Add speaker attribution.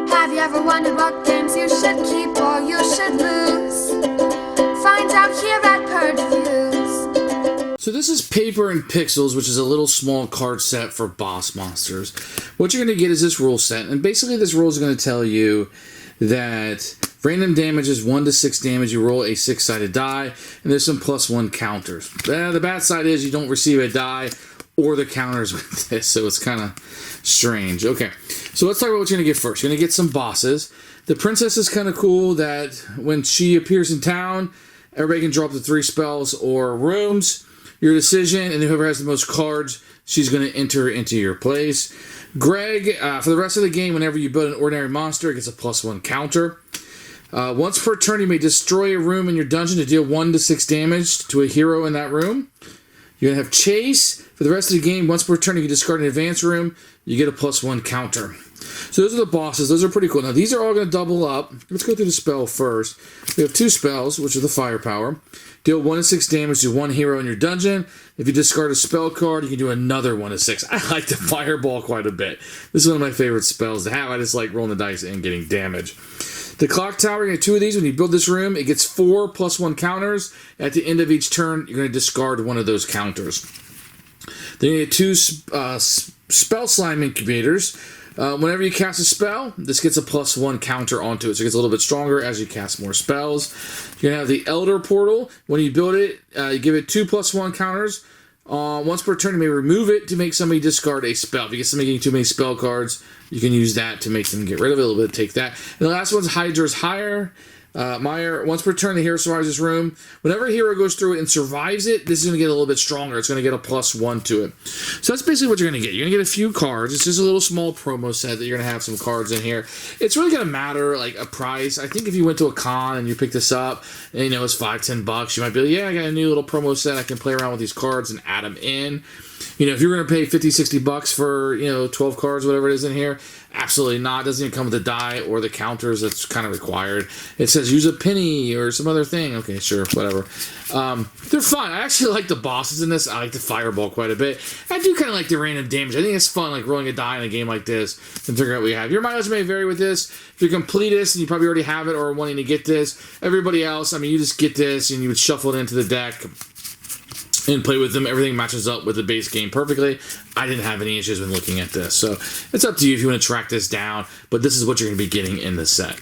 Speaker 1: Have you ever wondered what games you should keep or you should lose? Find out here at Purge Reviews.
Speaker 2: So this is Paper and Pixels, which is a little small card set for boss monsters. What you're going to get is this rule set, and basically this rule is going to tell you that random damage is 1 to 6 damage. You roll a 6-sided die, and there's some +1 counters. The bad side is you don't receive a die or the counters with this, so it's kind of strange. Okay, so let's talk about what you're going to get first. You're going to get some bosses. The princess is kind of cool that when she appears in town, everybody can draw up to 3 spells or rooms. Your decision, and whoever has the most cards, she's going to enter into your place. Greg, for the rest of the game, whenever you build an ordinary monster, it gets a +1 counter. Once per turn, you may destroy a room in your dungeon to deal 1 to 6 damage to a hero in that room. You're going to have Chase. For the rest of the game, once per turn, you can discard an advanced room. You get a +1 counter. So those are the bosses. Those are pretty cool. Now, these are all going to double up. Let's go through the spell first. We have 2 spells, which are the firepower. Deal 1 to 6 damage to 1 hero in your dungeon. If you discard a spell card, you can do another 1 to 6. I like the fireball quite a bit. This is one of my favorite spells to have. I just like rolling the dice and getting damage. The clock tower, you're going to get 2 of these. When you build this room, it gets 4 +1 counters. At the end of each turn, you're going to discard one of those counters. Then you get 2 spell slime incubators. Whenever you cast a spell, this gets a +1 counter onto it, so it gets a little bit stronger as you cast more spells. You're going to have the Elder Portal. When you build it, you give it 2 +1 counters. Once per turn, you may remove it to make somebody discard a spell. If you get somebody getting too many spell cards, you can use that to make them get rid of it. A little bit, take that. And the last one's Hydra's Mire. Once per turn, the hero survives this room. Whenever a hero goes through it and survives it, this is going to get a little bit stronger. It's going to get a +1 to it. So that's basically what you're going to get. You're going to get a few cards. It's just a little small promo set that you're going to have some cards in here. It's really going to matter, like, a price. I think if you went to a con and you picked this up, and, you know, it's $5-10, you might be like, yeah, I got a new little promo set. I can play around with these cards and add them in. You know, if you're going to pay $50-60 for, you know, 12 cards, whatever it is in here, absolutely not. It doesn't even come with the die or the counters. That's kind of required. It says use a penny or some other thing. Okay, sure, whatever. They're fun. I actually like the bosses in this. I like the fireball quite a bit. I do kind of like the random damage. I think it's fun, like rolling a die in a game like this and figuring out what you have. Your mileage may vary with this. If you complete this and you probably already have it or are wanting to get this, everybody else, I mean, you just get this and you would shuffle it into the deck and play with them. Everything matches up with the base game perfectly. I didn't have any issues when looking at this. So it's up to you if you want to track this down, but this is what you're going to be getting in the set.